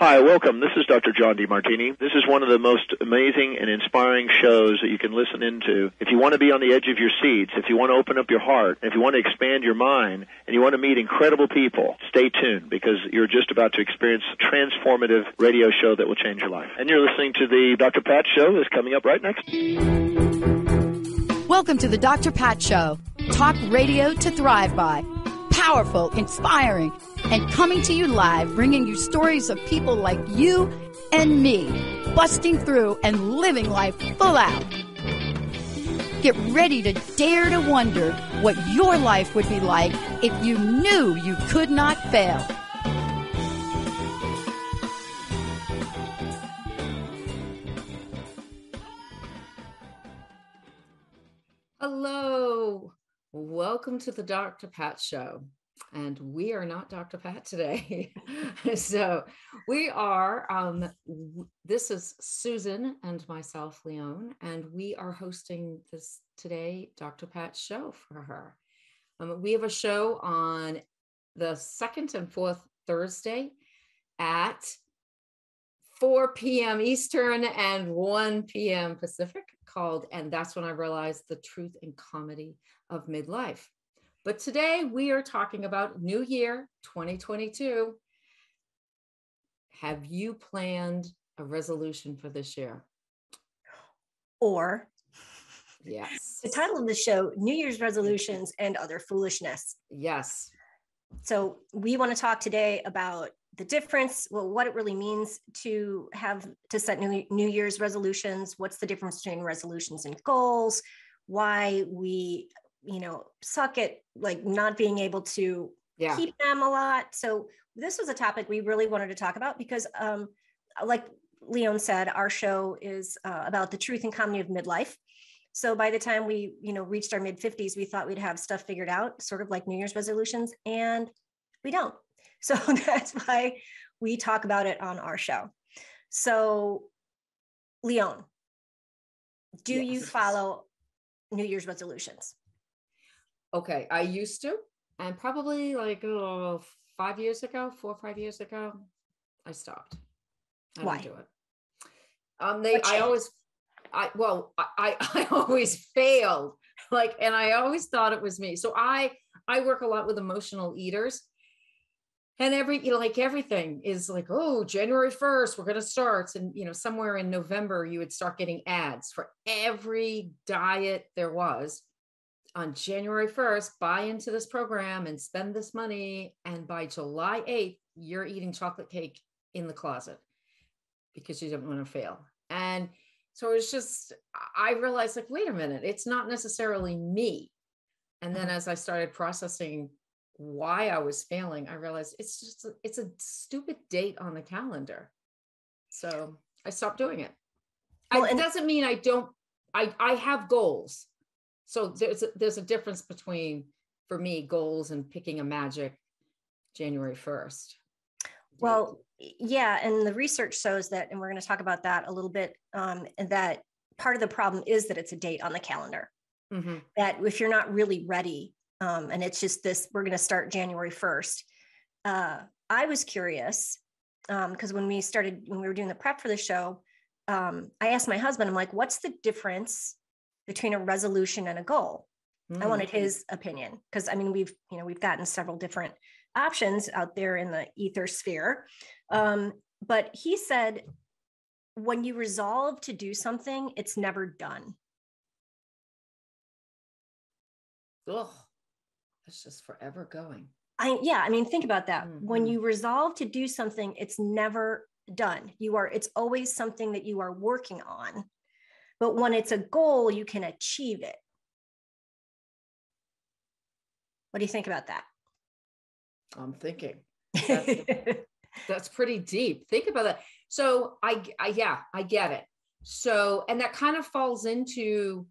Hi, welcome. This is Dr. John DeMartini. This is one of the most amazing and inspiring shows that you can listen into. If you want to be on the edge of your seats, if you want to open up your heart, if you want to expand your mind, and you want to meet incredible people, stay tuned because you're just about to experience a transformative radio show that will change your life. And you're listening to the Dr. Pat Show that's coming up right next. Welcome to the Dr. Pat Show. Talk radio to thrive by. Powerful, inspiring, and coming to you live, bringing you stories of people like you and me, busting through and living life full out. Get ready to dare to wonder what your life would be like if you knew you could not fail. Hello, welcome to the Dr. Pat Show. And we are not Dr. Pat today. So we are, this is Susan and myself, Leone, and we are hosting this today, Dr. Pat Show for her. We have a show on the second and fourth Thursday at 4 p.m. Eastern and 1 p.m. Pacific called, and that's when I realized the truth and comedy of midlife. But today we are talking about New Year 2022. Have you planned a resolution for this year? Or, yes, the title of the show, New Year's Resolutions and Other Foolishness. Yes. So we want to talk today about the difference, well, what it really means to set New Year's resolutions. What's the difference between resolutions and goals? Why we suck at like not being able to keep them a lot. So this was a topic we really wanted to talk about because like Leone said, our show is about the truth and comedy of midlife. So by the time we, reached our mid 50s, we thought we'd have stuff figured out, sort of like New Year's resolutions, and we don't. So that's why we talk about it on our show. So Leone, do you follow New Year's resolutions? Okay, I used to, and probably like 4 or 5 years ago, I stopped. Why? I don't do it. I always failed. And I always thought it was me. So I work a lot with emotional eaters, and everything is like, oh, January 1st, we're going to start. And, somewhere in November, you would start getting ads for every diet there was. On January 1st, buy into this program and spend this money. And by July 8th, you're eating chocolate cake in the closet because you don't want to fail. And so it's just, I realized wait a minute, it's not necessarily me. And then as I started processing why I was failing, I realized it's a stupid date on the calendar. So I stopped doing it. Well, it doesn't mean I have goals. So there's a difference between, for me, goals and picking a magic January 1st. Well, yeah. And the research shows that, and we're going to talk about that a little bit, and that part of the problem is that it's a date on the calendar. Mm-hmm. That if you're not really ready, and it's just this, we're going to start January 1st. I was curious because when we were doing the prep for the show, I asked my husband, I'm like, what's the difference between a resolution and a goal? I wanted his opinion because we've gotten several different options out there in the ether sphere. But he said, when you resolve to do something, it's never done. Ugh, that's just forever going. Think about that. Mm-hmm. When you resolve to do something, it's never done. It's always something that you are working on. But when it's a goal, you can achieve it. What do you think about that? I'm thinking that's pretty deep. Think about that. So I get it. So, and that kind of falls into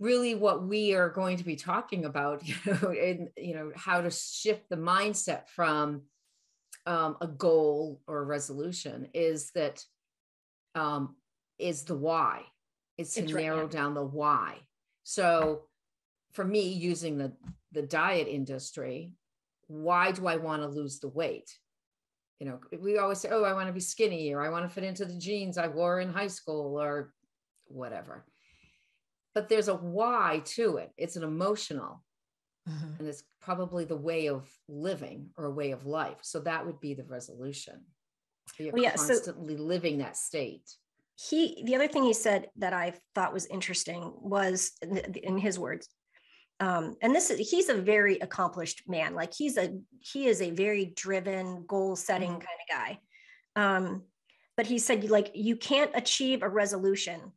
really what we are going to be talking about, how to shift the mindset from a goal or a resolution is that is the why. It's to narrow right. down the why. So for me, using the diet industry, why do I want to lose the weight? You know, we always say, oh, I want to be skinny, or I want to fit into the jeans I wore in high school, or whatever. But there's a why to it. It's an emotional, and it's probably the way of living or a way of life. So that would be the resolution. You're constantly living that state. The other thing he said that I thought was interesting was, in his words, and he's a very accomplished man. Like he is a very driven, goal setting kind of guy. But he said, like, you can't achieve a resolution.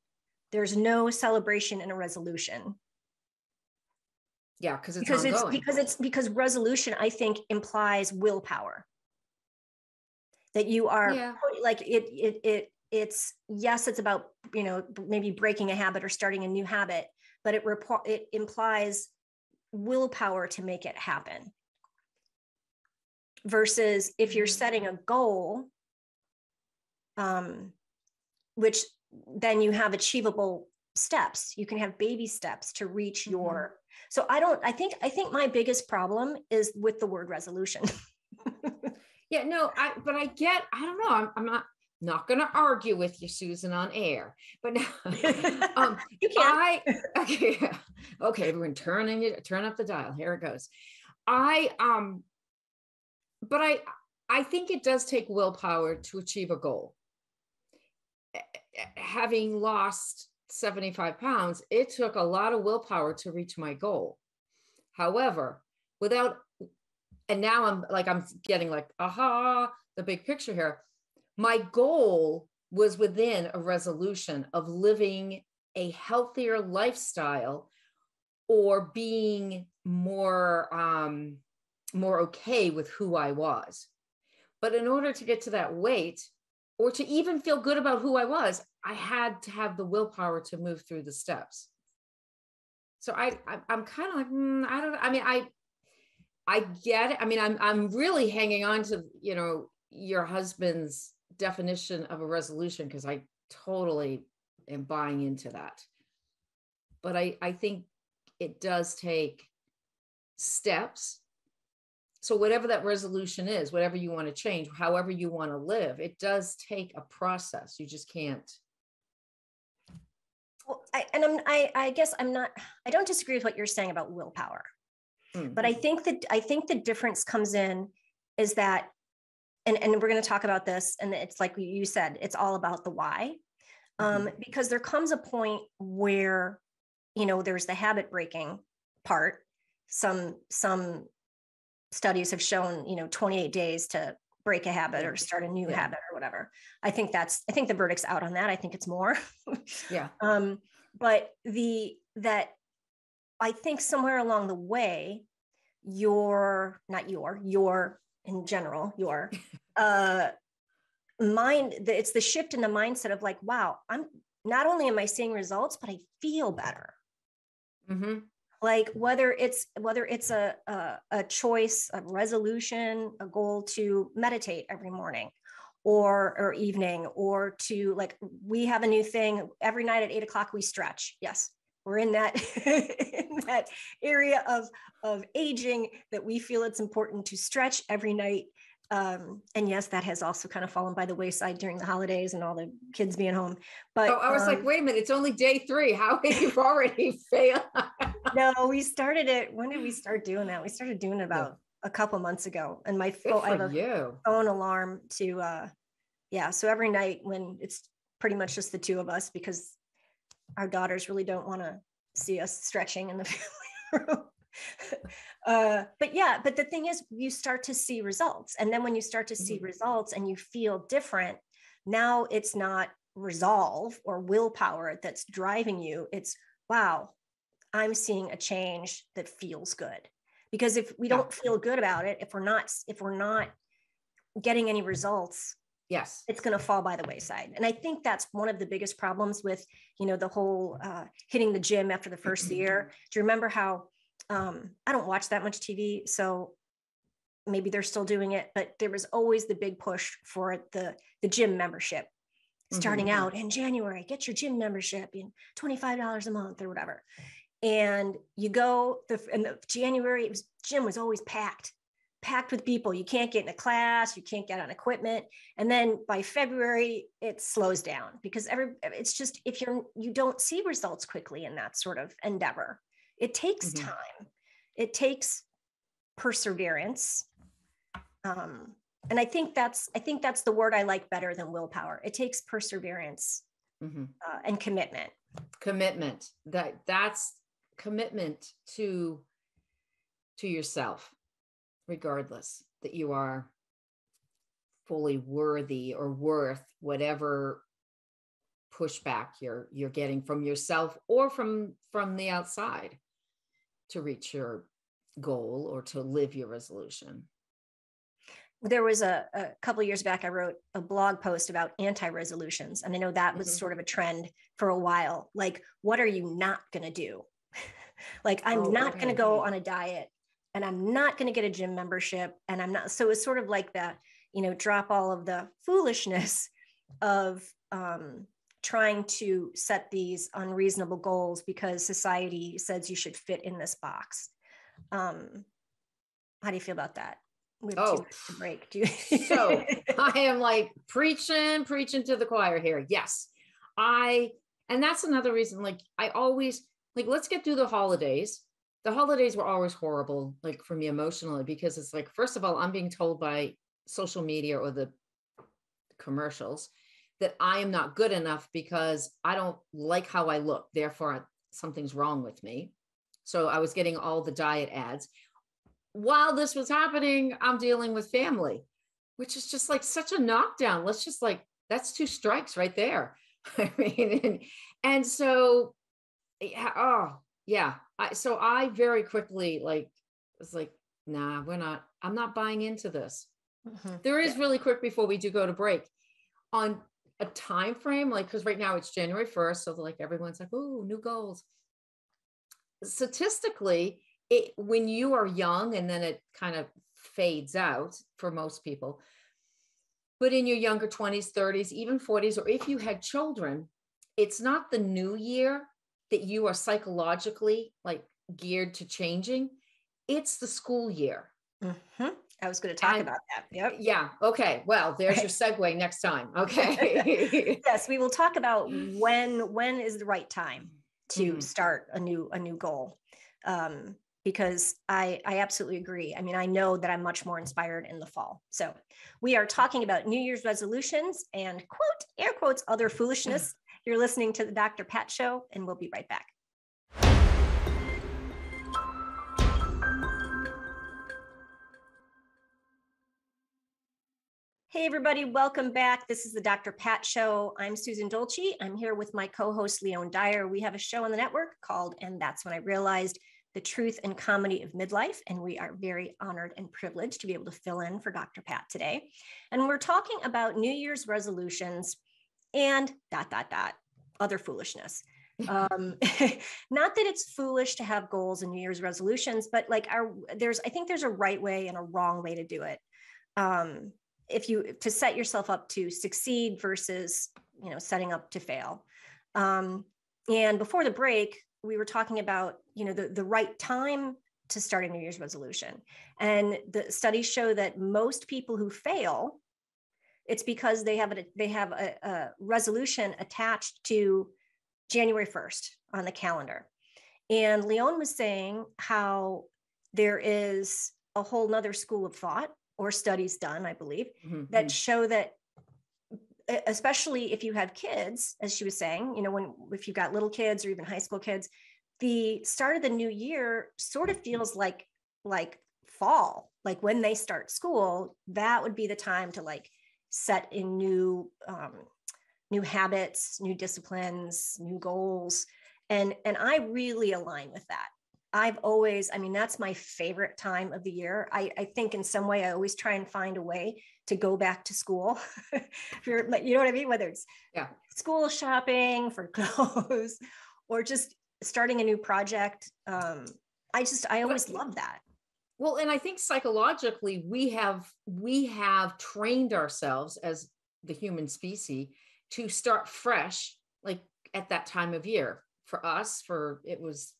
There's no celebration in a resolution. Yeah, because resolution, I think, implies willpower. That you are like it's yes, it's about, you know, maybe breaking a habit or starting a new habit, but it implies willpower to make it happen. Versus if you're setting a goal, which then you have achievable steps, you can have baby steps to reach your. So I think my biggest problem is with the word resolution. Yeah, no, I don't know. I'm not going to argue with you, Susan, on air, but you can. Okay, everyone, turn up the dial. Here it goes. But I think it does take willpower to achieve a goal. Having lost 75 pounds, it took a lot of willpower to reach my goal. However, and now I'm getting like, the big picture here. My goal was within a resolution of living a healthier lifestyle, or being more okay with who I was. But in order to get to that weight, or to even feel good about who I was, I had to have the willpower to move through the steps. So I'm kind of like, I get it. I mean, I'm really hanging on to, you know, your husband's definition of a resolution, because I totally am buying into that. But I think it does take steps. So whatever that resolution is, whatever you want to change, however you want to live, it does take a process. You just can't. Well, I guess I don't disagree with what you're saying about willpower, but I think the difference comes in is that, and we're going to talk about this, and it's like you said, it's all about the why, because there comes a point where, you know, there's the habit breaking part. Some studies have shown, you know, 28 days to break a habit or start a new habit or whatever. I think the verdict's out on that. I think it's more. Yeah. But I think somewhere along the way, your in general, your mind, it's the shift in the mindset of like, wow, I'm not only am I seeing results, but I feel better. Mm-hmm. Like whether it's a choice, a resolution, a goal to meditate every morning or evening, or to, like, we have a new thing every night at 8:00 we stretch. Yes, we're in that in that area of aging that we feel it's important to stretch every night. And yes, that has also kind of fallen by the wayside during the holidays and all the kids being home. But I was like, wait a minute, it's only day 3. How have you already failed? No, we started it. When did we start doing that? We started doing it about a couple months ago. And my phone, I have a phone alarm to, so every night when it's pretty much just the two of us, because our daughters really don't want to see us stretching in the family room. But the thing is, you start to see results. And then when you start to see results and you feel different, now it's not resolve or willpower that's driving you. It's, wow, I'm seeing a change that feels good. Because if we don't feel good about it, if we're not getting any results, yes, it's going to fall by the wayside. And I think that's one of the biggest problems with, you know, the whole hitting the gym after the first year. Do you remember how I don't watch that much TV, so maybe they're still doing it, but there was always the big push for the gym membership. starting out in January, get your gym membership in $25 a month or whatever. And you go, January, gym was always packed with people. You can't get in a class, you can't get on equipment. And then by February, it slows down because it's just, if you don't see results quickly in that sort of endeavor, it takes time. It takes perseverance. And I think that's the word I like better than willpower. It takes perseverance and commitment. Commitment. That's commitment to yourself, regardless that you are fully worthy or worth whatever pushback you're getting from yourself or from the outside to reach your goal or to live your resolution. There was a couple of years back, I wrote a blog post about anti-resolutions. And I know that was sort of a trend for a while. Like, what are you not going to do? Like, I'm not going to go on a diet, and I'm not going to get a gym membership. And I'm not. So it's sort of like that, drop all of the foolishness of trying to set these unreasonable goals because society says you should fit in this box. How do you feel about that? We have 2 minutes to break. So I am like preaching to the choir here. Yes. And that's another reason, like, I always like, let's get through the holidays. The holidays were always horrible, like for me emotionally, because it's like, first of all, I'm being told by social media or the commercials that I am not good enough because I don't like how I look. Therefore, something's wrong with me. So I was getting all the diet ads. While this was happening, I'm dealing with family, which is just like such a knockdown. Let's just like, that's 2 strikes right there. I mean, and so, so I very quickly was like, nah, I'm not buying into this. There is really quick before we do go to break on a time frame, like, because right now it's January 1st. So like everyone's like, oh, new goals. Statistically, when you are young, and then it kind of fades out for most people, but in your younger 20s, 30s, even 40s, or if you had children, it's not the new year that you are psychologically like geared to changing. It's the school year. I was going to talk about that. Yep. Yeah. Okay. Well, there's your segue next time. Okay. Yes, we will talk about when is the right time to start a new goal. Because I absolutely agree. I mean, I know that I'm much more inspired in the fall. So we are talking about New Year's resolutions and quote, air quotes, other foolishness. You're listening to the Dr. Pat Show, and we'll be right back. Hey, everybody, welcome back. This is the Dr. Pat Show. I'm Susan Dolci. I'm here with my co-host, Leone Dyer. We have a show on the network called And That's When I Realized, the Truth and Comedy of Midlife. And we are very honored and privileged to be able to fill in for Dr. Pat today. And we're talking about New Year's resolutions and ... other foolishness. Not that it's foolish to have goals and New Year's resolutions, but like I think there's a right way and a wrong way to do it. To set yourself up to succeed versus, setting up to fail. And before the break, we were talking about, the right time to start a New Year's resolution. And the studies show that most people who fail, it's because they have a resolution attached to January 1st on the calendar. And Leone was saying how there is a whole nother school of thought, or studies done, I believe, that show that, especially if you have kids, as she was saying, if you've got little kids or even high school kids, the start of the new year sort of feels like fall, like when they start school, that would be the time to like set in new habits, new disciplines, new goals. And I really align with that. That's my favorite time of the year. I think in some way, I always try and find a way to go back to school. You know what I mean? Whether it's school shopping for clothes or just starting a new project. I always love that. Well, and I think psychologically, we have trained ourselves as the human species to start fresh, like at that time of year for us, it was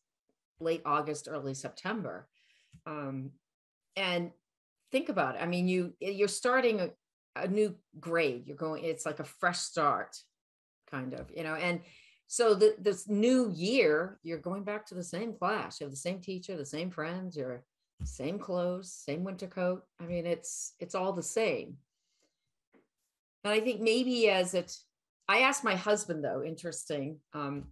late August, early September. And think about it. I mean, you're starting a new grade. It's like a fresh start kind of, and so this new year, you're going back to the same class. You have the same teacher, the same friends, your same clothes, same winter coat. I mean, it's all the same. And I think maybe I asked my husband though, interesting,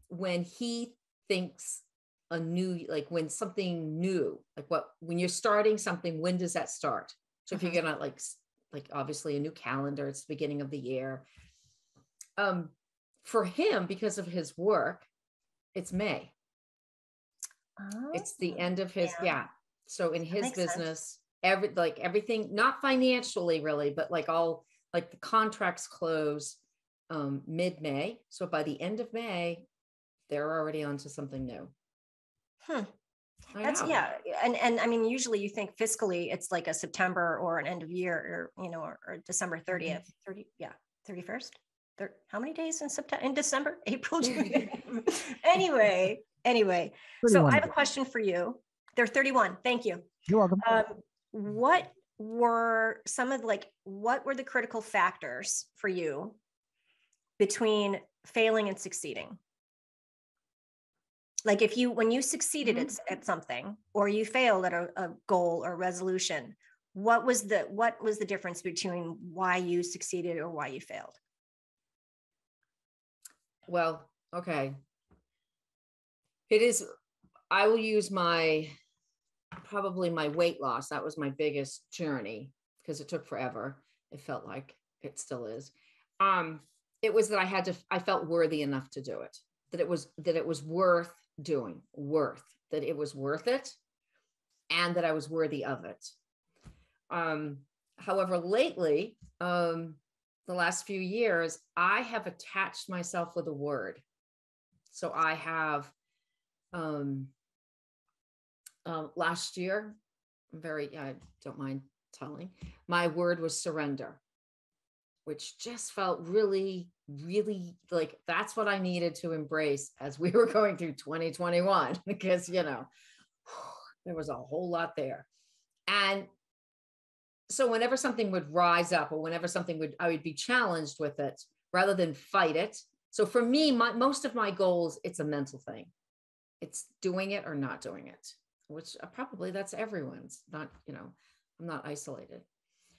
when he thinks like when something new, when you're starting something, when does that start? So if you're gonna like obviously a new calendar, it's the beginning of the year. For him, because of his work, it's May. Oh, it's the end of his, yeah. So in his business, everything, not financially really, but the contracts close mid-May. So by the end of May, they're already onto something new. That's yeah. And I mean, usually you think fiscally it's like a September or an end of year or December 30th, 31st. How many days in September, in December, April, June? anyway, so I have a question for you. They're 31. Thank you. You're welcome. What were the critical factors for you between failing and succeeding? Like when you succeeded at something, or you failed at a goal or resolution, what was the difference between why you succeeded or why you failed? Well, okay. I will use probably my weight loss. That was my biggest journey because it took forever. It felt like it still is. It was that I felt worthy enough to do it, that it was worth doing, that it was worth it, and that I was worthy of it. However, lately, the last few years, I have attached myself with a word. So I have, last year, I don't mind telling, my word was surrender, which just felt really, really like that's what I needed to embrace as we were going through 2021, because, there was a whole lot there. And so whenever something would rise up, or whenever I would be challenged with it rather than fight it. So for me, most of my goals, it's a mental thing. It's doing it or not doing it, which probably that's everyone's, not, I'm not isolated.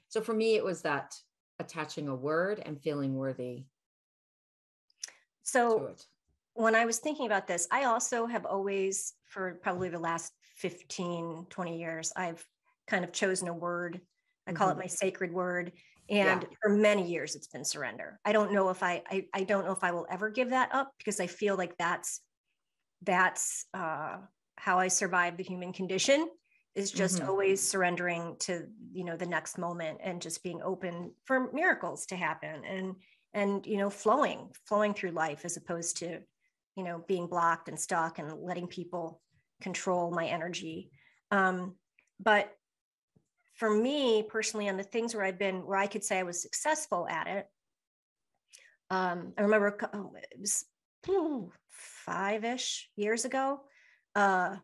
So for me, it was that attaching a word and feeling worthy. So when I was thinking about this, I also have always, for probably the last 15, 20 years, I've kind of chosen a word. I call it my sacred word. And for many years, it's been surrender. I don't know if I don't know if I will ever give that up, because I feel like that's how I survive the human condition, is just always surrendering to, the next moment, and just being open for miracles to happen, and flowing through life, as opposed to, being blocked and stuck and letting people control my energy. But for me personally, on the things where I could say I was successful at it, I remember it was 5-ish years ago, I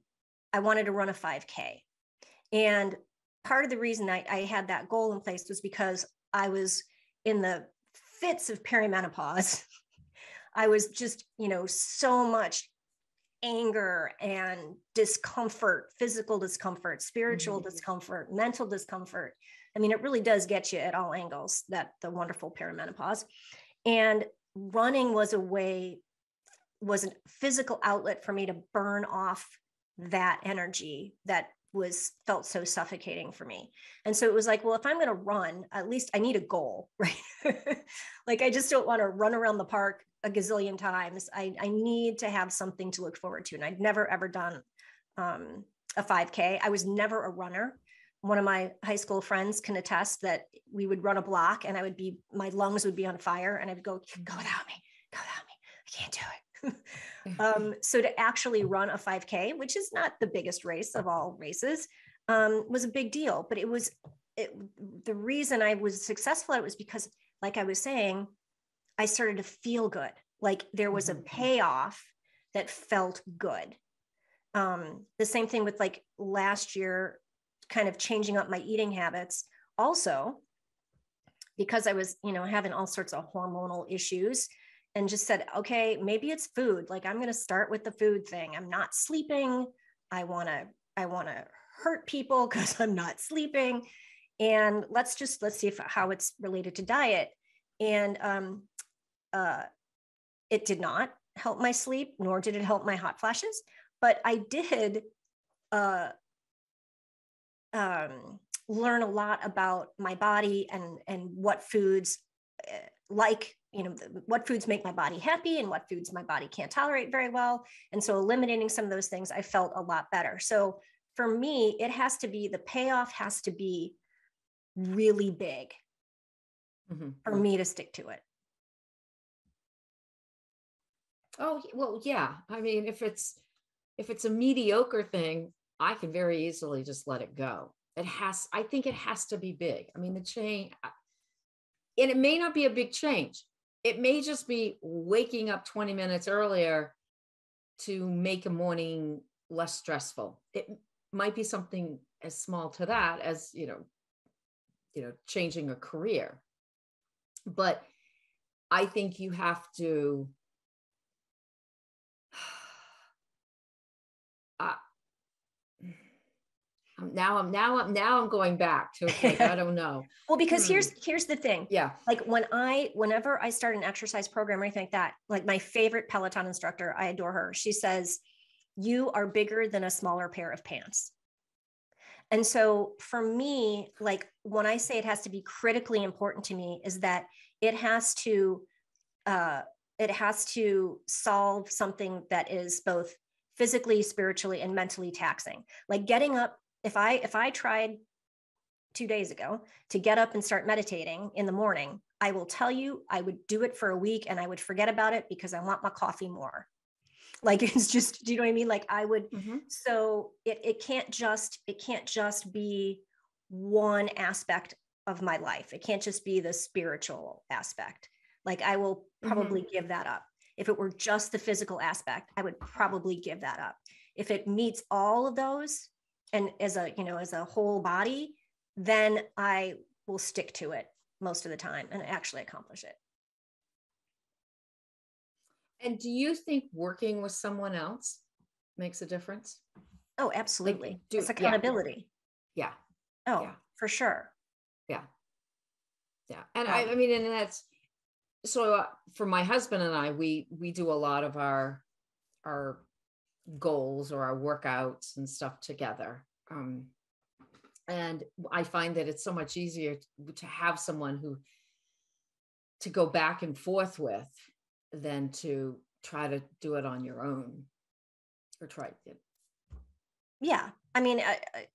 wanted to run a 5K. And part of the reason I had that goal in place was because I was in the fits of perimenopause. I was just, so much anger and discomfort, physical discomfort, spiritual discomfort, mental discomfort. I mean, it really does get you at all angles, the wonderful perimenopause. And running was a physical outlet for me to burn off that energy that felt so suffocating for me. And so it was like, well, if I'm going to run, at least I need a goal, right? Like, I just don't want to run around the park a gazillion times. I need to have something to look forward to. And I'd never, ever done a 5K. I was never a runner. One of my high school friends can attest that we would run a block and my lungs would be on fire, and I'd go without me. I can't do it. So to actually run a 5K, which is not the biggest race of all races, was a big deal. But the reason I was successful at it was because, like I was saying, I started to feel good. Like there was a payoff that felt good. The same thing with like last year, kind of changing up my eating habits. Also, because I was, having all sorts of hormonal issues, and just said, okay, maybe it's food. Like I'm going to start with the food thing. I'm not sleeping. I want to hurt people because I'm not sleeping. And let's see how it's related to diet. And it did not help my sleep, nor did it help my hot flashes. But I did learn a lot about my body and what foods what foods make my body happy and what foods my body can't tolerate very well. And so eliminating some of those things, I felt a lot better. So for me, the payoff has to be really big for me to stick to it. Oh, well, yeah. I mean, if it's a mediocre thing, I can very easily just let it go. I think it has to be big. I mean, the change, and it may not be a big change. It may just be waking up 20 minutes earlier to make a morning less stressful. It might be something as small to that as, changing a career. But I think you have to, now I'm going back to, like, I don't know. Well, because here's the thing. Yeah. Like whenever I start an exercise program or anything like that, like my favorite Peloton instructor, I adore her. She says, you are bigger than a smaller pair of pants. And so for me, like when I say it has to be critically important to me, is that it has to solve something that is both physically, spiritually, and mentally taxing. Like getting up, if I tried 2 days ago to get up and start meditating in the morning, I will tell you, I would do it for a week and I would forget about it because I want my coffee more. Like, it's just, do you know what I mean? Like I would, so it can't just be one aspect of my life. It can't just be the spiritual aspect. Like I will probably give that up. If it were just the physical aspect, I would probably give that up. If it meets all of those and as a whole body, then I will stick to it most of the time and actually accomplish it. And do you think working with someone else makes a difference? Oh, absolutely. Like, it's accountability. Yeah. Oh, yeah. For sure. Yeah. Yeah. And I mean, and that's, so for my husband and I, we do a lot of our goals or our workouts and stuff together. And I find that it's so much easier to have someone to go back and forth with than to try to do it on your own or try it. Yeah. I mean,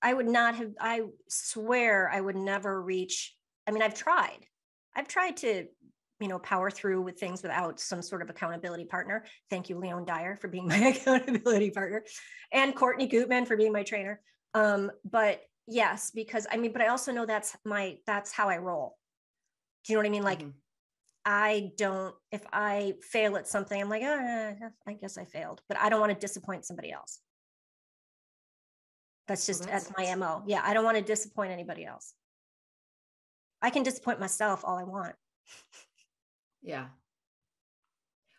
I swear I would never reach, I mean, I've tried to, power through with things without some sort of accountability partner. Thank you, Leone Dyer, for being my accountability partner, and Courtney Gutman for being my trainer. But yes, because but I also know that's how I roll. Do you know what I mean? Like, if I fail at something, I'm like, I guess I failed, but I don't want to disappoint somebody else. That's just that's my MO. Yeah. I don't want to disappoint anybody else. I can disappoint myself all I want. Yeah.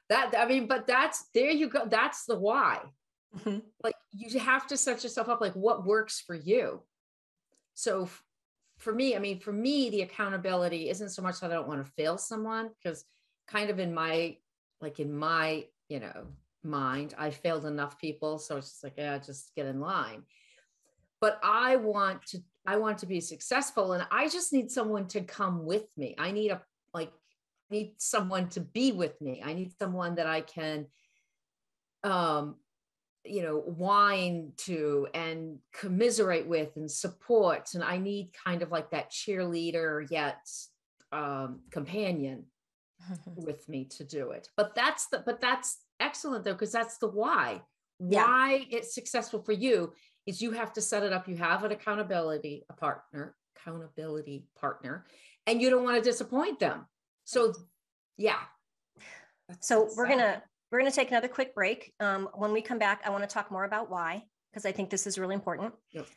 But there you go. That's the why. Like you have to set yourself up, like what works for you. So for me, the accountability isn't so much that I don't want to fail someone, because kind of in my mind, I failed enough people. So it's just like, just get in line. But I want to be successful, and I just need someone to come with me. I need someone to be with me. I need someone that I can, whine to and commiserate with and support. And I need kind of like that cheerleader yet companion with me to do it. But that's excellent though, because that's the why. Yeah. Why it's successful for you is you have to set it up. You have an accountability partner, and you don't want to disappoint them. So yeah, So we're gonna take another quick break. When we come back, I want to talk more about why, because I think this is really important. Yep.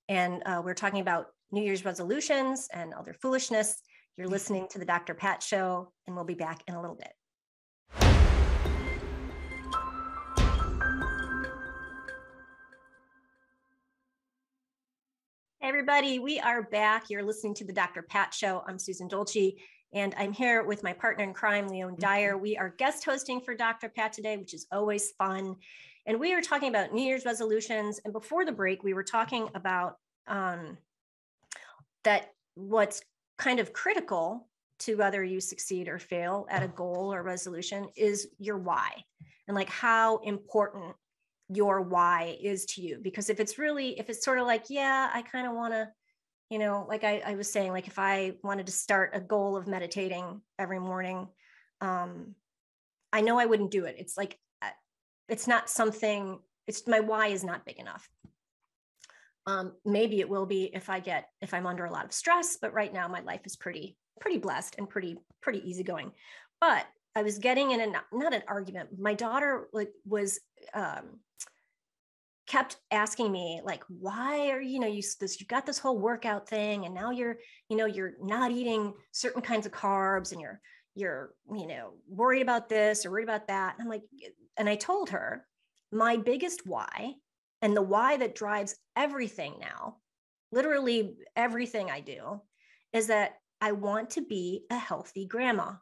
And we're talking about New Year's resolutions and other foolishness. You're listening to the Dr. Pat Show, and we'll be back in a little bit. Hey everybody, we are back. You're listening to the Dr. Pat Show. I'm Susan Dolci, and I'm here with my partner in crime, Leone Dyer. We are guest hosting for Dr. Pat today, which is always fun. And we are talking about New Year's resolutions. And before the break, we were talking about that what's kind of critical to whether you succeed or fail at a goal or resolution is your why, and like how important your why is to you. Because if it's sort of like, yeah, I kind of want to, like I was saying, like if I wanted to start a goal of meditating every morning, I know I wouldn't do it. It's like, it's not something, my why is not big enough. Maybe it will be if I'm under a lot of stress, but right now my life is pretty blessed and pretty easygoing. But I was getting in not an argument. My daughter kept asking me like, why are you got this whole workout thing, and now you're not eating certain kinds of carbs, and you're worried about this or worried about that. And I'm like, and I told her my biggest why, and the why that drives everything now, literally everything I do, is that I want to be a healthy grandma.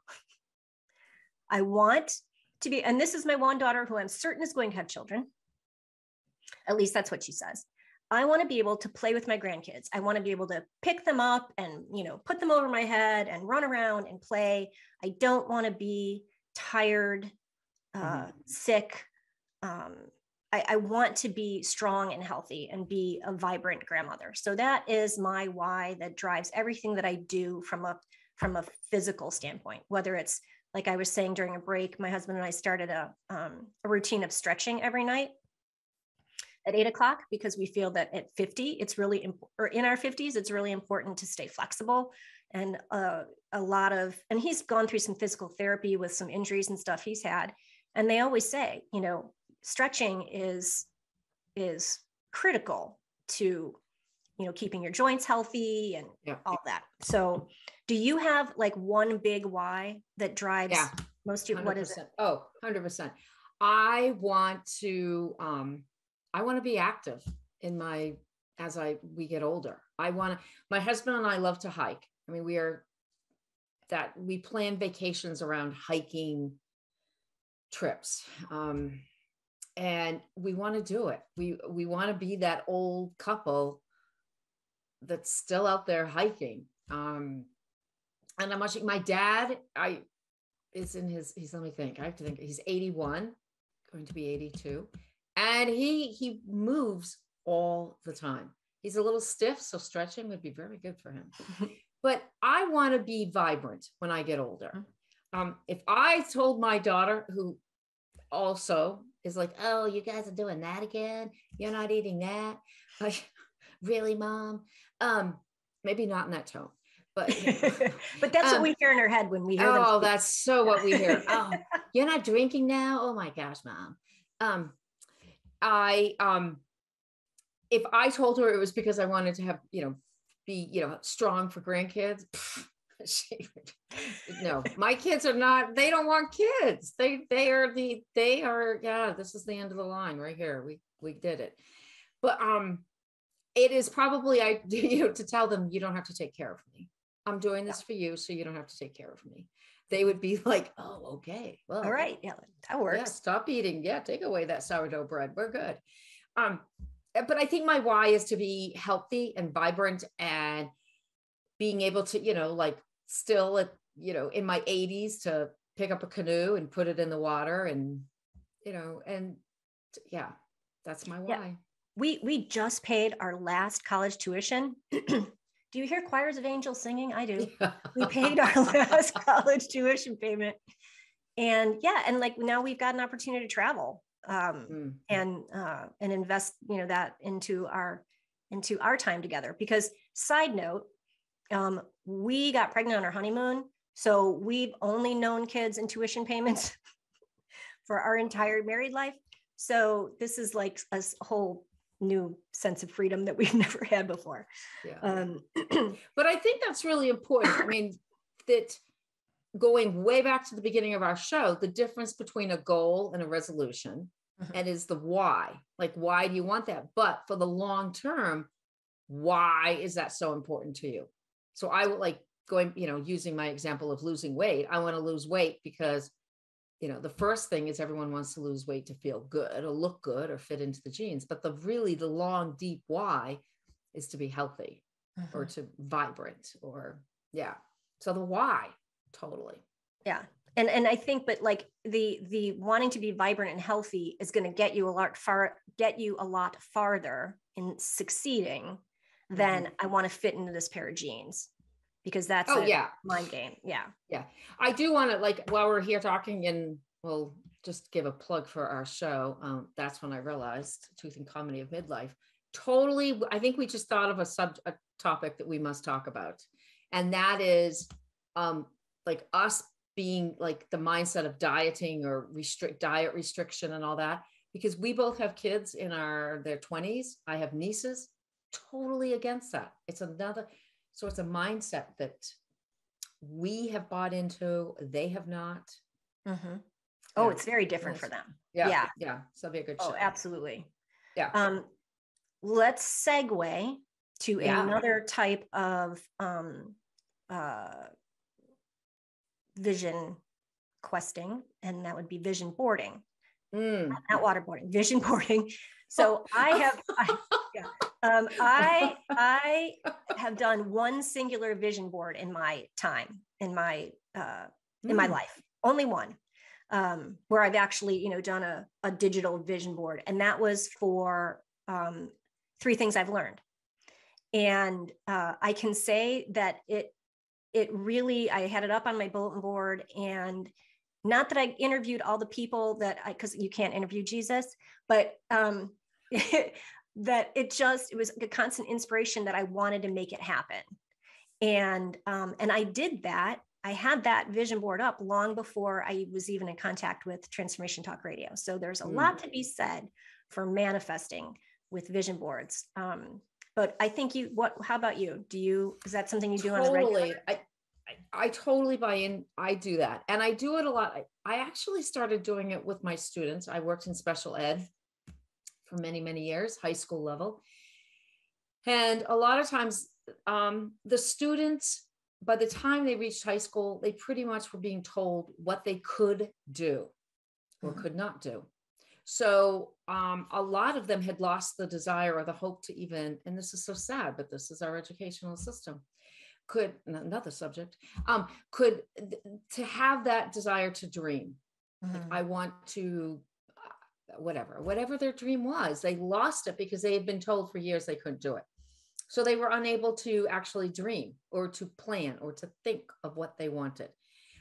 I want to be, and this is my one daughter who I'm certain is going to have children. At least that's what she says. I want to be able to play with my grandkids. I want to be able to pick them up and, put them over my head and run around and play. I don't want to be tired, sick. I want to be strong and healthy and be a vibrant grandmother. So that is my why that drives everything that I do from a physical standpoint, whether it's like I was saying during a break, my husband and I started a routine of stretching every night at 8 o'clock, because we feel that at 50, or in our 50s, it's really important to stay flexible. And and he's gone through some physical therapy with some injuries and stuff he's had. And they always say, stretching is critical to, keeping your joints healthy and all that. So do you have like one big why that drives most of what is it? Oh, 100%. I want to be active as we get older. My husband and I love to hike. I mean, we plan vacations around hiking trips. And we want to do it. We want to be that old couple that's still out there hiking. And I'm watching my dad. Let me think. I have to think. He's 81, going to be 82. And he moves all the time. He's a little stiff, so stretching would be very good for him. But I want to be vibrant when I get older. If I told my daughter, who also is like, oh, you guys are doing that again? You're not eating that? Like, really, Mom? Maybe not in that tone. But but that's what we hear in our head when we hear them. Oh, that's so what we hear. Oh, you're not drinking now? Oh my gosh, Mom. If I told her it was because I wanted to have, be, strong for grandkids, no, my kids are not, they don't want kids. They are, this is the end of the line right here. We did it. But, it is probably, to tell them, you don't have to take care of me. I'm doing this for you, so you don't have to take care of me. They would be like, oh, okay. Well, all right. Yeah, that works. Yeah, stop eating. Yeah, take away that sourdough bread. We're good. But I think my why is to be healthy and vibrant and being able to, still at, in my 80s to pick up a canoe and put it in the water and, that's my why. Yeah. We just paid our last college tuition. Do you hear choirs of angels singing? I do. Yeah. We paid our last college tuition payment. And now we've got an opportunity to travel and invest, that into our time together. Because side note, we got pregnant on our honeymoon. So we've only known kids and tuition payments for our entire married life. So this is like a whole new sense of freedom that we've never had before. Yeah. But I think that's really important. I mean, that going way back to the beginning of our show, the difference between a goal and a resolution, and is the why. Like, why do you want that? But for the long term, why is that so important to you? So I would like going, using my example of losing weight. I want to lose weight because, the first thing is everyone wants to lose weight to feel good or look good or fit into the jeans. But the long, deep why is to be healthy or to vibrant or, yeah. So the why, totally. Yeah. And I think, but like the wanting to be vibrant and healthy is going to get you a lot farther in succeeding than I want to fit into this pair of jeans, because that's a mind game. Yeah. Yeah. I do want to, like, while we're here talking, and we'll just give a plug for our show. That's when I realized Truth and Comedy of Midlife. Totally. I think we just thought of a topic that we must talk about. And that is like us being like the mindset of dieting or diet restriction and all that, because we both have kids in their 20s. I have nieces, totally against that. It's a mindset that we have bought into, they have not. Oh, it's very different for them. Yeah. So it'll be a good show. Oh, absolutely. Yeah. Let's segue to another type of vision questing, and that would be vision boarding. Not waterboarding, vision boarding. So I have done one singular vision board in my time, in my life, only one, where I've actually, done a digital vision board. And that was for 3 things I've learned. And I can say that it really, I had it up on my bulletin board, and not that I interviewed all the people because you can't interview Jesus, but that it was a constant inspiration that I wanted to make it happen. And I did that. I had that vision board up long before I was even in contact with Transformation Talk Radio. So there's a lot to be said for manifesting with vision boards. But I think how about you? Is that something you do on a regular? I totally buy in. I do that. And I do it a lot. I actually started doing it with my students. I worked in special ed for many, many years, high school level. And a lot of times the students, by the time they reached high school, they pretty much were being told what they could do or could not do. So a lot of them had lost the desire or the hope to even, and this is so sad, but this is our educational system, another subject, to have that desire to dream. Like, I want to, whatever their dream was, they lost it because they had been told for years they couldn't do it. So they were unable to actually dream or to plan or to think of what they wanted.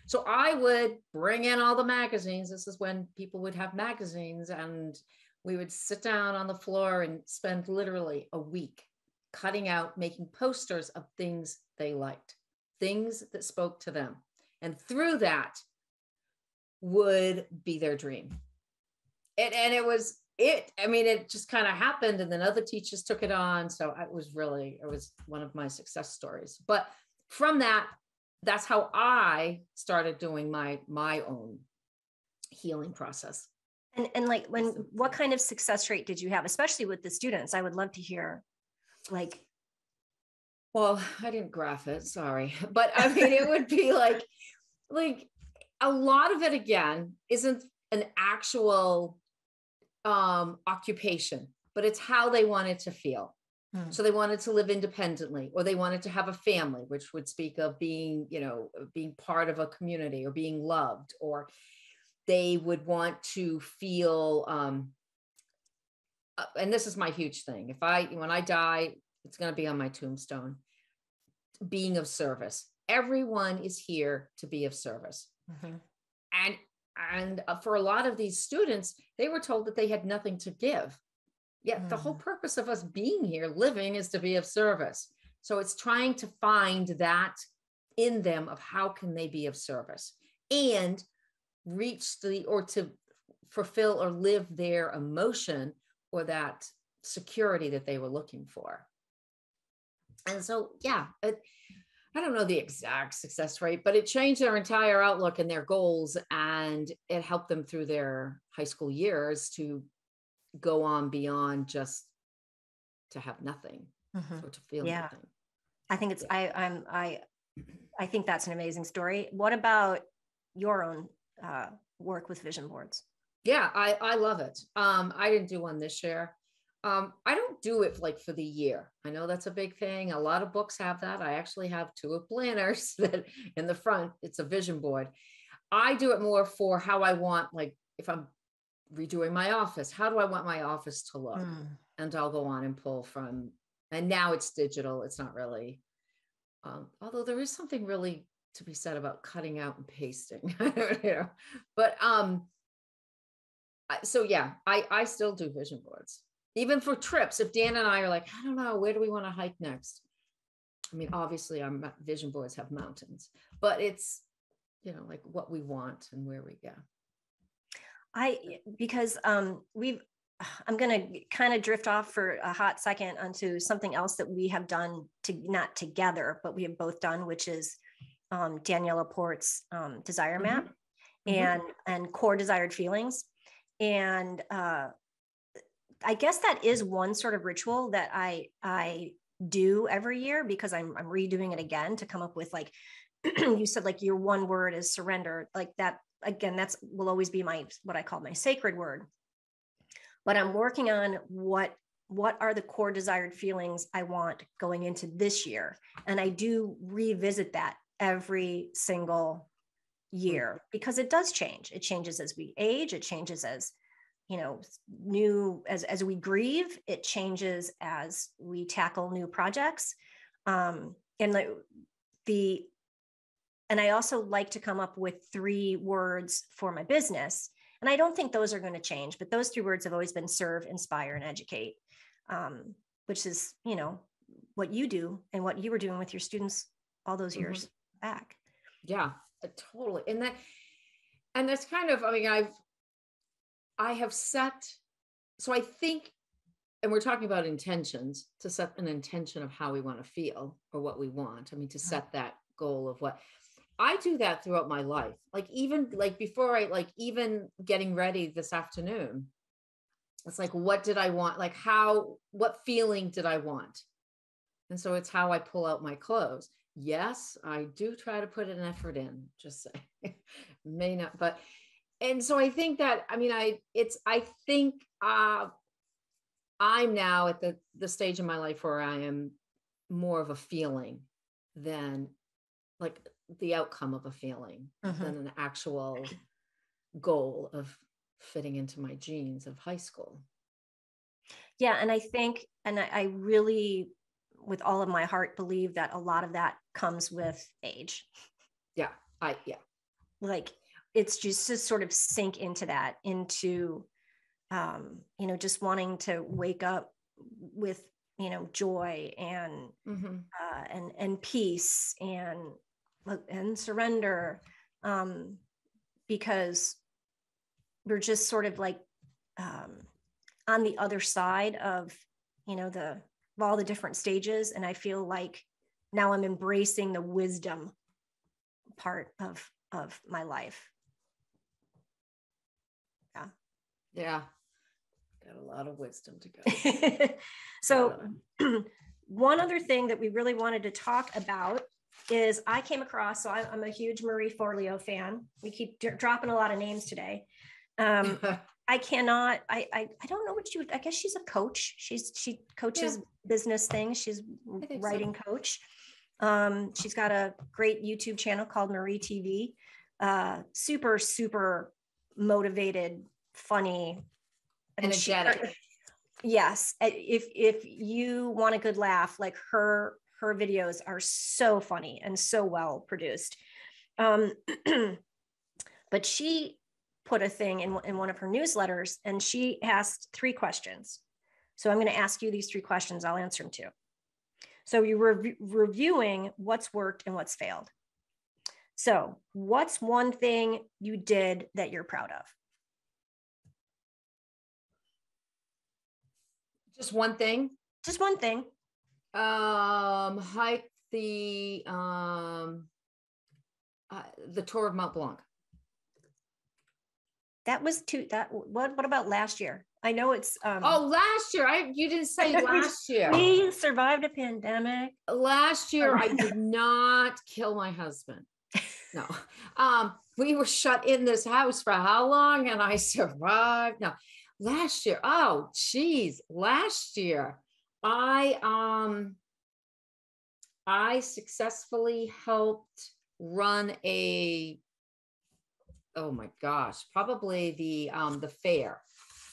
So I would bring in all the magazines. This is when people would have magazines, and we would sit down on the floor and spend literally a week cutting out, making posters of things they liked, things that spoke to them. And through that would be their dream. And it was it just kind of happened. And then other teachers took it on. So it was one of my success stories. But from that's how I started doing my own healing process. And like, what kind of success rate did you have, especially with the students? I would love to hear, like. Well, I didn't graph it, sorry. But I mean, it would be like a lot of it, again, isn't an actual occupation, but it's how they wanted to feel. So they wanted to live independently, or they wanted to have a family, which would speak of being part of a community or being loved, or they would want to feel, and this is my huge thing. When I die, it's going to be on my tombstone, being of service. Everyone is here to be of service. And for a lot of these students, they were told that they had nothing to give. Yet the whole purpose of us being here, living, is to be of service. So it's trying to find that in them of how can they be of service and reach or to fulfill or live their emotion or that security that they were looking for. And so, yeah, I don't know the exact success rate, but it changed their entire outlook and their goals, and it helped them through their high school years to go on beyond just to have nothing or to feel nothing. I think it's, I think that's an amazing story. What about your own work with vision boards? Yeah, I love it. I didn't do one this year. I don't do it like for the year. I know that's a big thing. A lot of books have that. I actually have 2 planners that in the front, it's a vision board. I do it more for how I want, like if I'm redoing my office, how do I want my office to look? And I'll go on and pull from, and now it's digital. It's not really, although there is something really to be said about cutting out and pasting, but, so yeah, I still do vision boards, even for trips. If Dan and I are like, I don't know, where do we want to hike next? I mean, obviously our vision boards have mountains, but it's, like what we want and where we go. Because I'm going to kind of drift off for a hot second onto something else that we have done not together, but we have both done, which is Danielle Laporte's desire map and core desired feelings. And I guess that is one sort of ritual that I do every year, because I'm redoing it again to come up with, like you said, like your one word is surrender, like that. Again, will always be what I call my sacred word. But I'm working on what are the core desired feelings I want going into this year. And I do revisit that every single year, because it does change. It changes as we age. It changes as, as we grieve. It changes as we tackle new projects. And I also like to come up with 3 words for my business. And I don't think those are going to change, but those 3 words have always been serve, inspire, and educate, which is, what you do and what you were doing with your students all those years back. Yeah, totally. And that's kind of, I mean, I have set, so I think, and we're talking about intentions, to set an intention of how we want to feel or what we want. I mean, to set that goal of what I do that throughout my life. Like even like before even getting ready this afternoon, it's like, what did I want? Like what feeling did I want? And so it's how I pull out my clothes. Yes, I do try to put an effort in, just say, may not, but, and so I think that, I mean, I think I'm now at the stage in my life where I am more of a feeling than like the outcome of a feeling than an actual goal of fitting into my jeans of high school. Yeah. And I think, and I really, with all of my heart, believe that a lot of that comes with age. Yeah. Like it's just to sort of sink into just wanting to wake up with, joy and peace and surrender, because we're just sort of like on the other side of all the different stages. And I feel like now I'm embracing the wisdom part of my life. Yeah. Got a lot of wisdom to go. So one other thing that we really wanted to talk about is I came across, so I'm a huge Marie Forleo fan. We keep dropping a lot of names today. I cannot, I don't know what I guess she's a coach. She coaches business things. She's writing coach. She's got a great YouTube channel called Marie TV. Super, super motivated, funny, energetic. Yes. If you want a good laugh, like her videos are so funny and so well produced. But she put a thing in one of her newsletters, and she asked 3 questions. So I'm going to ask you these 3 questions. I'll answer them too. So you're reviewing what's worked and what's failed. So what's one thing you did that you're proud of? Just one thing. Just one thing. Hike the tour of Mont Blanc. That was what about last year? I know it's last year. You didn't say last year. We survived a pandemic. Last year I did not kill my husband. No. We were shut in this house for how long? And I survived. No. Last year. Oh, geez. Last year I successfully helped run oh my gosh, probably the fair.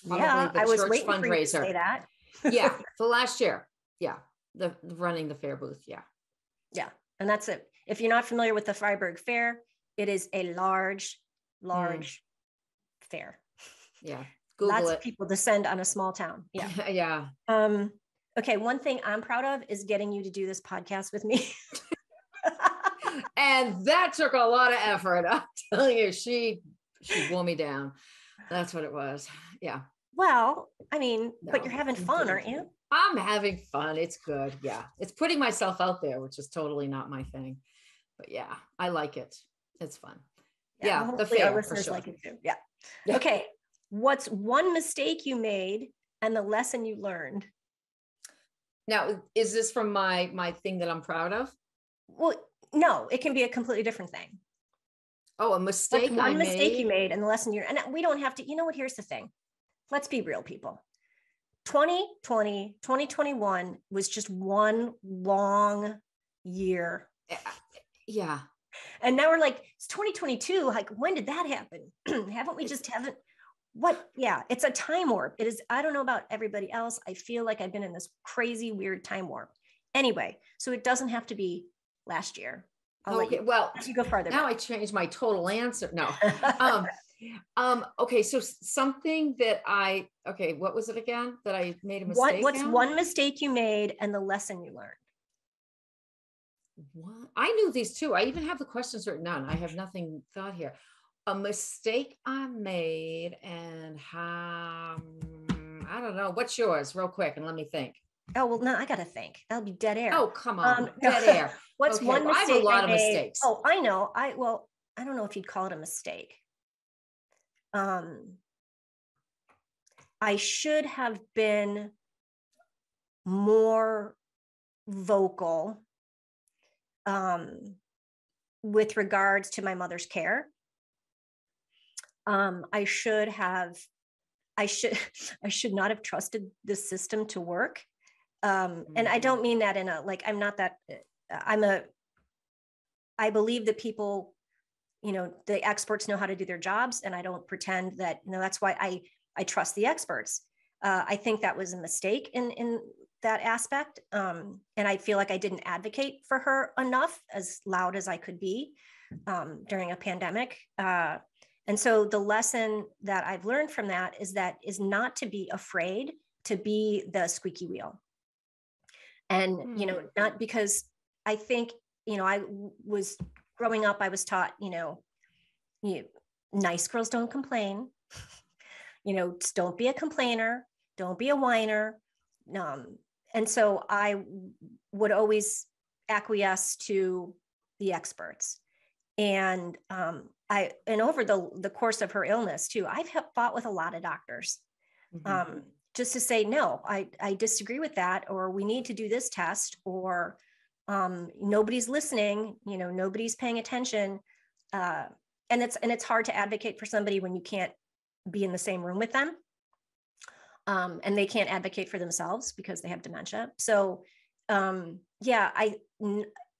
Probably yeah, the I was church waiting fundraiser. for you to say that. Yeah, the last year. Yeah, the running the fair booth. Yeah, yeah, and that's it. If you're not familiar with the Freiburg Fair, it is a large fair. Yeah, Google Lots it. of people descend on a small town. Yeah, yeah. Okay, one thing I'm proud of is getting you to do this podcast with me. And that took a lot of effort. I'm telling you, she wore me down. That's what it was. Yeah. Well, I mean, but you're having fun, aren't you? I'm having fun. It's good. Yeah. It's putting myself out there, which is totally not my thing. But yeah, I like it. It's fun. Yeah. Well, the hopefully fair, our listeners for sure. like it too. Yeah. Okay. What's one mistake you made and the lesson you learned? Now, is this from my thing that I'm proud of? Well, no, it can be a completely different thing. Oh, a mistake. What's one mistake you made and the lesson and we don't have to, you know what, here's the thing. Let's be real, people. 2020, 2021 was just one long year. Yeah. And now we're like, it's 2022. Like, when did that happen? Yeah, it's a time warp. It is. I don't know about everybody else. I feel like I've been in this crazy, weird time warp. Anyway, so it doesn't have to be last year. Okay, well, you go farther. Now back. I changed my total answer. No. Okay. So something that what was it again? That I made a mistake. What's one mistake you made and the lesson you learned? What? I knew these two. I even have the questions written down. I have nothing thought here. A mistake I made and how, I don't know. What's yours real quick? And let me think. Oh, well, no, I got to think. That'll be dead air. Oh, come on. Dead air. What's one mistake? I have a lot of mistakes. Oh, I know. I don't know if you'd call it a mistake. I should have been more vocal with regards to my mother's care. I should not have trusted this system to work. And I don't mean that in a, like, I'm not that, I believe that people, the experts know how to do their jobs. And I don't pretend that, that's why I trust the experts. I think that was a mistake in that aspect. And I feel like I didn't advocate for her enough, as loud as I could be during a pandemic. And so the lesson that I've learned from that is not to be afraid to be the squeaky wheel. And, not because I think, I was growing up, I was taught, nice girls don't complain, just don't be a complainer, don't be a whiner. And so I would always acquiesce to the experts. And over the course of her illness too, I've fought with a lot of doctors, just to say, no, I disagree with that, or we need to do this test, or nobody's listening, nobody's paying attention. And it's hard to advocate for somebody when you can't be in the same room with them. And they can't advocate for themselves because they have dementia. So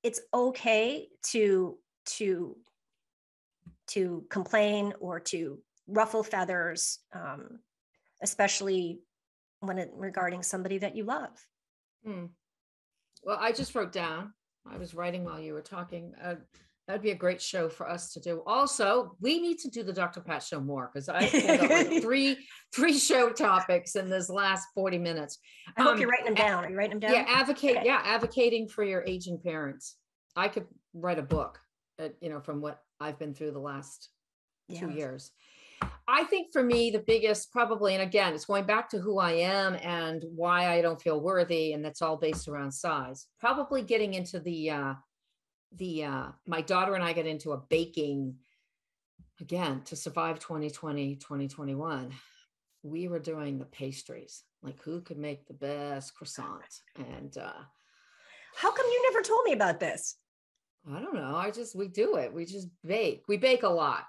it's okay to complain or to ruffle feathers, especially when regarding somebody that you love. Well, I just wrote down, I was writing while you were talking, that'd be a great show for us to do. Also, we need to do the Dr. Pat show more, because I pulled up like three show topics in this last 40 minutes. I hope you're writing them down. Are you writing them down? Yeah, advocating for your aging parents. I could write a book. from what I've been through the last 2 Yeah. years. I think for me, the biggest probably, and again, it's going back to who I am and why I don't feel worthy. And that's all based around size. Probably getting into my daughter and I got into a baking again to survive 2020, 2021. We were doing the pastries, like who could make the best croissants. And how come you never told me about this? I don't know. We do it. We just bake. We bake a lot.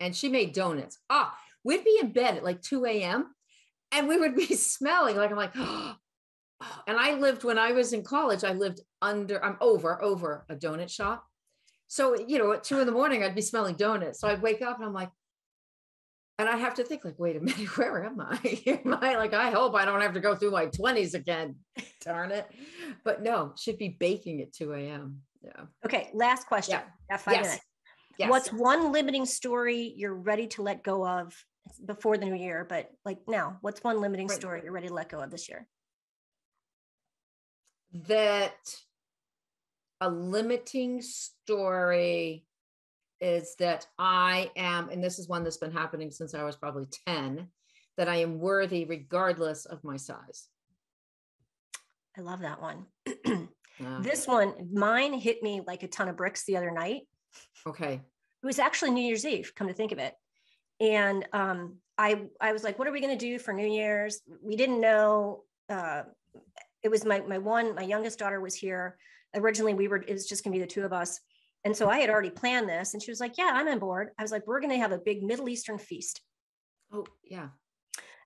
And she made donuts. We'd be in bed at like 2 a.m. and we would be smelling like, I'm like, oh. And when I was in college, I'm over a donut shop. So, at 2 a.m, I'd be smelling donuts. So I'd wake up and I'm like, and I have to think like, wait a minute, where am I? I hope I don't have to go through my 20s again. Darn it. But no, should be baking at 2 a.m. Yeah. Okay. Last question. Yeah. 5 minutes. Yes. What's one limiting story you're ready to let go of before the new year? But like now, what's one limiting story you're ready to let go of this year? That a limiting story is that I am, and this is one that's been happening since I was probably 10, that I am worthy regardless of my size. I love that one. This one, mine hit me like a ton of bricks the other night. Okay. It was actually New Year's Eve, come to think of it. And I was like, what are we going to do for New Year's? We didn't know. It was my youngest daughter was here. Originally, it was just going to be the two of us. And so I had already planned this. And she was like, yeah, I'm on board. I was like, we're going to have a big Middle Eastern feast. Oh, yeah.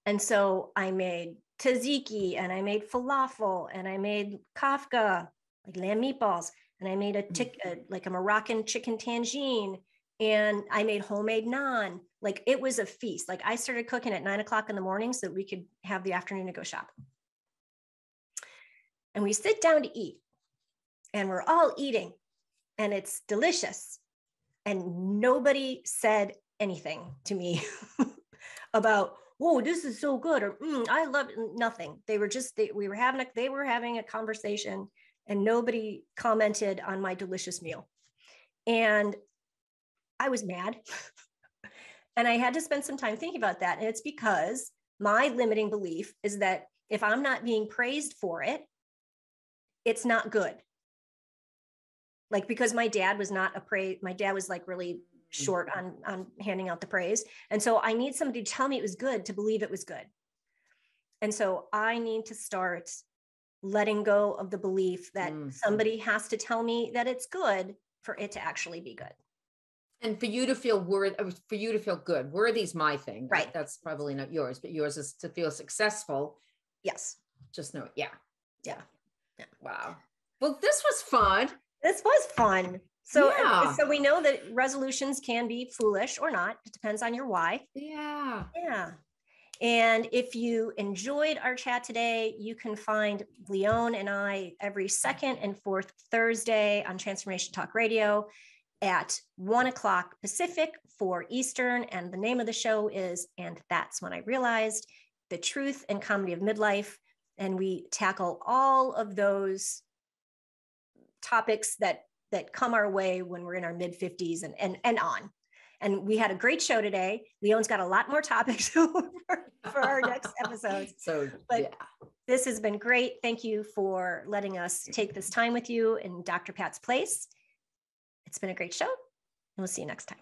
And so I made tzatziki and I made falafel and I made kafka, like lamb meatballs. And I made a Moroccan chicken tangine, and I made homemade naan. Like it was a feast. Like I started cooking at 9 o'clock in the morning so that we could have the afternoon to go shop. And we sit down to eat and we're all eating and it's delicious. And nobody said anything to me about, whoa, this is so good. Or I love nothing. They were having a conversation. And nobody commented on my delicious meal. And I was mad. And I had to spend some time thinking about that. And it's because my limiting belief is that if I'm not being praised for it, it's not good. Like, because my dad was my dad was like really short on handing out the praise. And so I need somebody to tell me it was good to believe it was good. And so I need to start letting go of the belief that somebody has to tell me that it's good for it to actually be good. And for you to feel good. Worthy's my thing. Right. That's probably not yours, but yours is to feel successful. Yes. Just know it. Yeah. Yeah. Wow. Well, this was fun. So we know that resolutions can be foolish or not. It depends on your why. Yeah. Yeah. And if you enjoyed our chat today, you can find Leone and I every second and fourth Thursday on Transformation Talk Radio at 1 o'clock Pacific, 4 Eastern. And the name of the show is And That's When I Realized, The Truth and Comedy of Midlife. And we tackle all of those topics that come our way when we're in our mid 50s and on. And we had a great show today. Leone's got a lot more topics for our next episodes. This has been great. Thank you for letting us take this time with you in Dr. Pat's place. It's been a great show, and we'll see you next time.